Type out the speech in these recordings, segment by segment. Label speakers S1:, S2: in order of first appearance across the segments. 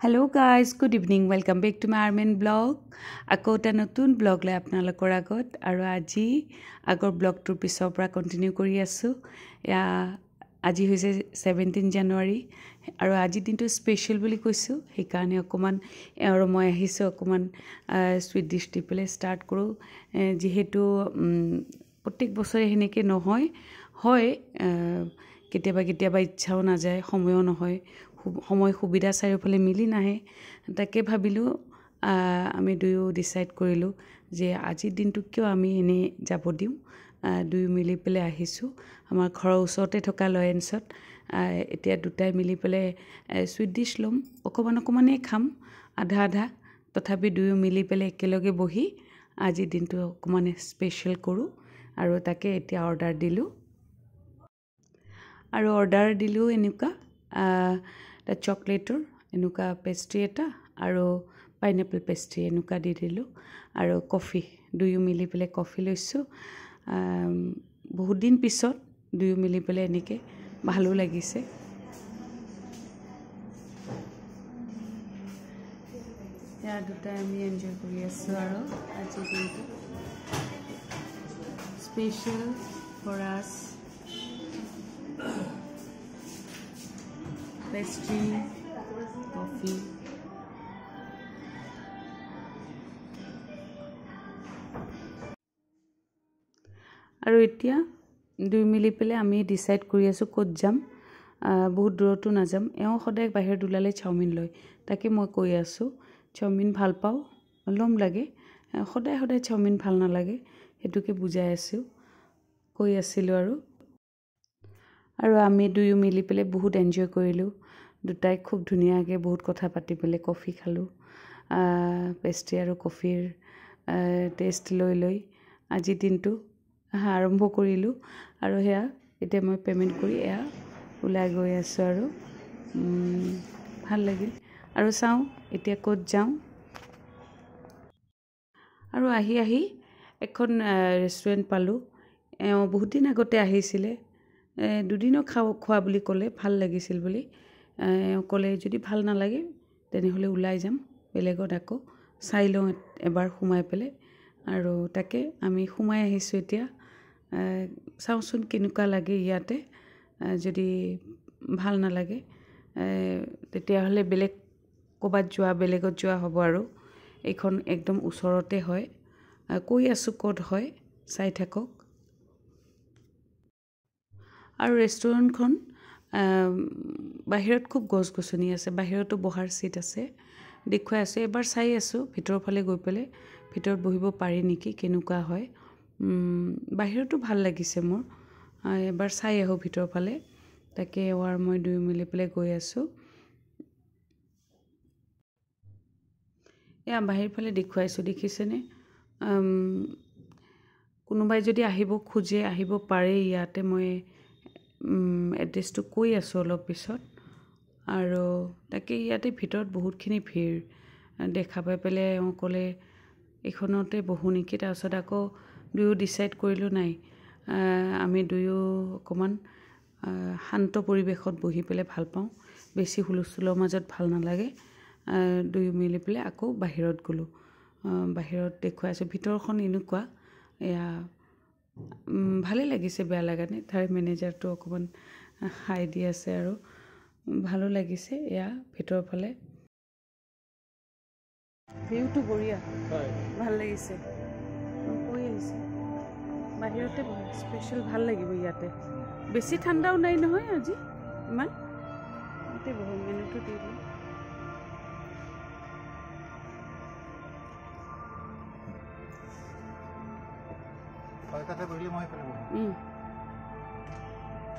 S1: Hello guys, good evening. Welcome back to my Armin blog. Ako ta notun blog le apnalokor agot aru aji agor blog tur pisor pora continue kori asu. Ya aji hoise 17 January aru aji dintu special boli koisu. Hekane okoman aru moi ahisu okoman sweet dish tipele start koru. Jihetu protek bosore heneke nohoy hoy কেতিয়াবা ইচ্ছাও না যায় সময়ও নহয় সময় সুবিধা চাৰিওফালে মিলি নাহে তাকে ভাবিলো আমি দুয়ো ডিসাইড কৰিলো যে আজি দিনটো কিয় আমি এনে যাব দিও দুয়ো মিলি পেলে আহিছো আমাৰ ঘৰৰ ওচৰতে থকা লয়েন্সত এতিয়া দুটাই মিলি পেলে সুইট ডিশ লম অকমানে খাম আধা তথাপি দুয়ো মিলি পেলে একেলগে বহি আজি দিনটো অকমানে স্পেশাল কৰো আৰু তাকে এতিয়া অৰ্ডাৰ দিলো আৰু অৰ্ডাৰ দিলো এনেকুৱা চকলেটৰ এনেকুৱা পেস্ট্ৰি এটা আৰু পাইনাপল পেস্ট্ৰি এনেকুৱা দি দিলো আৰু কফি দুয়ো মিলি পেলে কফি লৈছো বহুত দিন পিছত দুয়ো মিলি পেলে এনেকে ভালো লাগিছে ইয়া দুটা আমি এনজয় কৰি আছো আৰু আজি দিনটো স্পেশাল ফৰ আস pastry, coffee. আৰু এতিয়া দুই মিলি পেলে আমি ডিসাইড কৰি আছো ক'ত যাম বহুত দূৰতো না যাম এও সদায় বাহিৰত উলালে চাওমিন লয় তাকে মই কৈ আছো চাওমিন ভাল পাও লম লাগে সদায় চাওমিন ভাল না লাগে হেতুকে বুজাই আছো কৈ আছিল আৰু আমি দুয়ো মিলি পেলে বহুত এনজয় কৰিলো দুটাই খুব ধুনিয়াকে বহুত কথা পাতি পেলে কফি খালো পেস্ট্ৰি আৰু কফিৰ টেষ্ট লৈ আজি দিনটো আৰম্ভ কৰিলো আৰু হেয়া এতিয়া মই পেমেন্ট কৰি এয়া উলাই গৈ আছো আৰু ভাল লাগিল আৰু চাও এতিয়া ক'ত যাও আৰু আহি এখন ৰেষ্টুৰেন্ট পালো বহুত দিন আগতে আহিছিলে দুদিনো খোৱা বুলি ক'লে ভাল লাগিছিল বুলি ক'লে যদি ভাল না লাগে তেনেহলে উলাই যাম বেলেগত আকৌ চাই লওঁ এবাৰ সোমাই পেলে আৰু তাকে আমি সোমাই আহিছো এতিয়া চাওচোন কেনেকুৱা লাগে ইয়াতে যদি ভাল না লাগে তেতিয়া হলে বেলেগ বেলেগত যোৱা হ'ব আৰু এইখন একদম ওচৰতে হয় কৈ আছো ক'ত হয় চাই থাকক আৰু ৰেষ্টুৰেন্টখন বাহিৰত খুব গছগছনি আছে বাহিৰতো বহাৰ সিট আছে দেখুৱাই আছে এবাৰ চাই আছো ভিতৰ ফালে গৈ পেলে ভিতৰত বহিব পাৰি নেকি কেনেকুৱা হয় বাহিৰতো ভাল লাগিছে মোৰ এবাৰ চাই আহো ভিতৰ ফালে তাকে এবাৰ মই দুই মিলি পেলে গৈ আছো এয়া বাহিৰ ফালে দেখুৱাইছো দেখিছেনে কোনোবাই যদি আহিব খুজে আহিব পাৰে ইয়াতে মই এড্ৰেছটো কৈ আছো অলপ পিছত আৰু তাকে ইয়াতে ভিতৰত বহুতখিনি ভিৰ দেখা পাই পেলে ক'লে এখনতে বহু নেকি তাৰছত আকৌ দুয়ো ডিসাইড কৰিলো নাই আমি দুয়ো অকমান শান্ত পৰিবেশত বহি পেলে ভাল পাওঁ বেছি হুলস্থুলৰ মাজত ভাল নালাগে দুয়ো মিলি পেলে আকৌ বাহিৰত গলো বাহিৰত দেখুৱাইছো ভিতৰখন এনেকুৱা এয়া ভালে লাগিছে বেয়া লাগানে তাৰ মেনেজাৰটো অকমান হাই দি আছে আৰু ভালো লাগিছে এয়া ভিতৰ ফালে ভিউটো বঢ়িয়া ভাল লাগিছে কৈ আহিছে বাহিৰতে স্পেশাল ভাল লাগিব ইয়াতে বেছি ঠাণ্ডাও নাই নহয় আজি ইমান এতে বহুত মেনুটো দিলো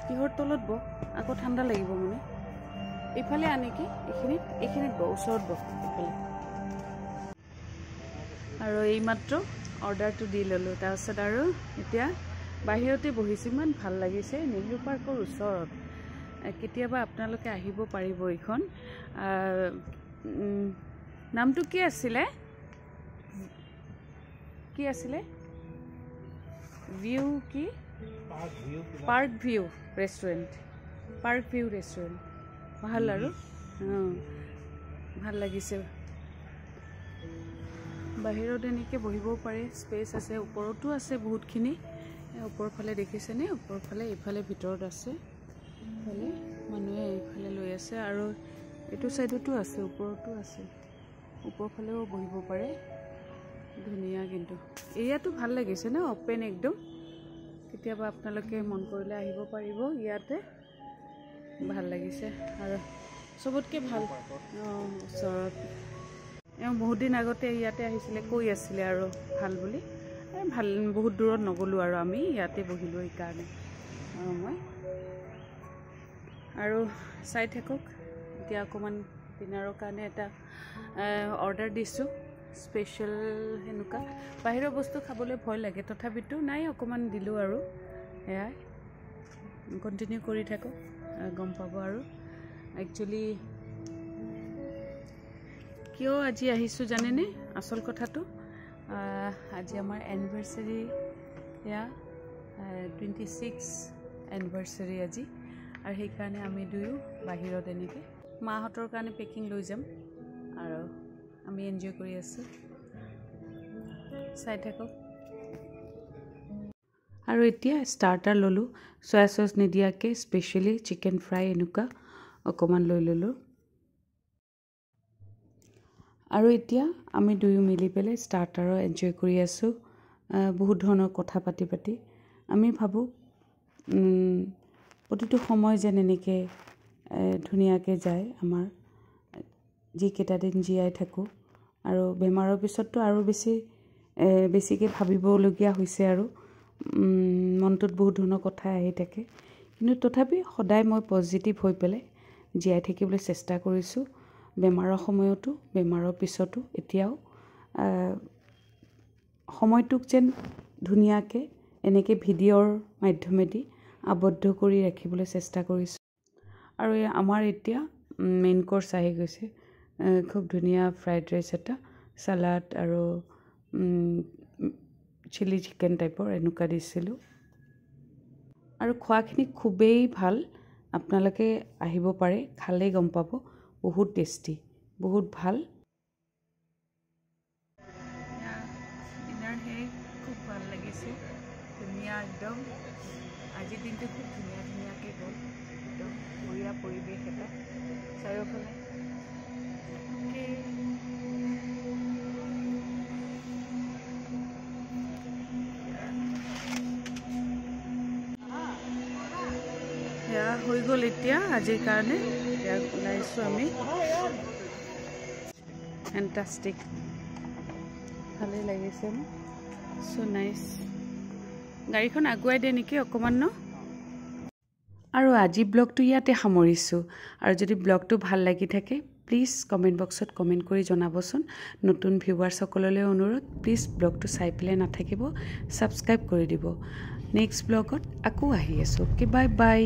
S1: কিহৰ তলত ব আকৌ ঠাণ্ডা লাগিব মানে এইফালে আনে কি এইখিনিত ব ওচৰত ব এইফালে আৰু এই মাত্ৰ অৰ্ডাৰটো দি ললো তাৰছত আৰু এতিয়া বাহিৰতে বহিছো ইমান ভাল লাগিছে নেহৰু পাৰ্কৰ ওচৰত কেতিয়াবা আপোনালোকে আহিব পাৰিব এইখন নামটো কি আছিলে ভিউ কি পাৰ্ক ভিউ ৰেষ্টুৰেন্ট ভাল আৰু ভাল লাগিছে বাহিৰত এনেকৈ বহিব পাৰে স্পেচ আছে ওপৰতো আছে বহুতখিনি ওপৰ ফালে দেখিছেনে ওপৰ ফালে ইফালে ভিতৰত আছে ফালে মানুহে এইফালে লৈ আছে আৰু এইটো সাইডতো আছে ওপৰতো আছে ওপৰ ফালেও বহিব পাৰে ধুনীয়া কিন্তু এৰিয়াটো ভাল লাগিছে না ওপেন একদম কেতিয়াবা আপোনালোকে মন কৰিলে আহিব পাৰিব ইয়াতে ভাল লাগিছে আৰু সবতকে ভাল ওচৰত বহুত দিন আগতে ইয়াতে আহিছিলে কৈ আছিলে আৰু ভাল বুলি ভাল বহুত দূৰত নগলো আৰু আমি ইয়াতে বহিলো এই কাৰণে মই আৰু চাই থাকক এতিয়া অকমান ডিনাৰৰ কাৰণে এটা অৰ্ডাৰ দিছো স্পেশাল হেনুকা বাহিৰৰ বস্তু খাবলৈ ভয় লাগে তথাপিতো নাই অকমান দিলো আৰু এয়া কন্টিনিউ কৰি থাকক গম পাব আৰু একচুয়ালি কিয় আজি আহিছো জানেনে আসল কথাটো আজি আমাৰ এনিভাৰ্সাৰি ইয়া 26 এনিভাৰ্সাৰি আজি আৰু সেই কাৰণে আমি দুয়ো বাহিৰত এনেকৈ মাহঁতৰ কাৰণে পেকিং লৈ যাম আৰু আমি এনজয় কৰি আছো চাই থাকক আৰু এতিয়া ষ্টাৰ্টাৰ ললো সয়া সস নিদিয়াকে স্পেশালি চিকেন ফ্ৰাই এনেকুৱা অকমান লৈ ললো আৰু এতিয়া আমি দুয়ো মিলি পেলে ষ্টাৰ্টাৰৰ এনজয় কৰি আছো বহুত ধৰণৰ কথা পাতি আমি ভাবো প্ৰতিটো সময় যেন এনেকৈ ধুনীয়াকৈ যায় আমাৰ যি কেইটা দিন জীয়াই থাকো আৰু বেমাৰৰ পিছততো আৰু বেছিকৈ ভাবিবলগীয়া হৈছে আৰু মনটোত বহুত ধৰণৰ কথা আহি থাকে কিন্তু তথাপি সদায় মই পজিটিভ হৈ পেলাই জীয়াই থাকিবলৈ চেষ্টা কৰিছো বেমাৰৰ সময়তো বেমাৰৰ পিছতো এতিয়াও সময়টোক যেন ধুনীয়াকৈ এনেকৈ ভিডিঅ'ৰ মাধ্যমেদি আবদ্ধ কৰি ৰাখিবলৈ চেষ্টা কৰিছো আৰু আমাৰ এতিয়া মেইন কোৰ্স আহি গৈছে খুব ধুনীয়া ফ্ৰাইড ৰাইচ এটা সালাড আৰু চিলি চিকেন টাইপৰ এনেকুৱা দিছিলো আৰু খোৱাখিনি খুবেই ভাল আপোনালোকে আহিব পাৰে খালে গম পাব বহুত টেষ্টি বহুত ভাল ডিনাৰ হে খুব ভাল লাগিছে ধুনীয়া একদম আজি দিনটো খুব ধুনীয়াকৈ গ'ল একদম বঢ়িয়া পৰিৱেশ এটা চাৰিওফালে হৈ গ'ল এতিয়া আজিৰ কাৰণে ওলাইছো আমি ফেন্টাস্টিক ভালে লাগিছে সো নাইস গাড়ীখন আগুৱাই দিয়ে নেকি অকমান ন আৰু আজি ব্লগটো ইয়াতে সামৰিছো আৰু যদি ব্লগটো ভাল লাগি থাকে প্লিজ কমেন্ট বক্সত কমেন্ট কৰি জনাবচোন নতুন ভিউৱাৰ্ছ সকললৈ অনুৰোধ প্লিজ ব্লগটো চাই পেলাই নাথাকিব সাবস্ক্ৰাইব কৰি দিব নেক্সট ব্লগত আকৌ আহি আছো ওকে বাই বাই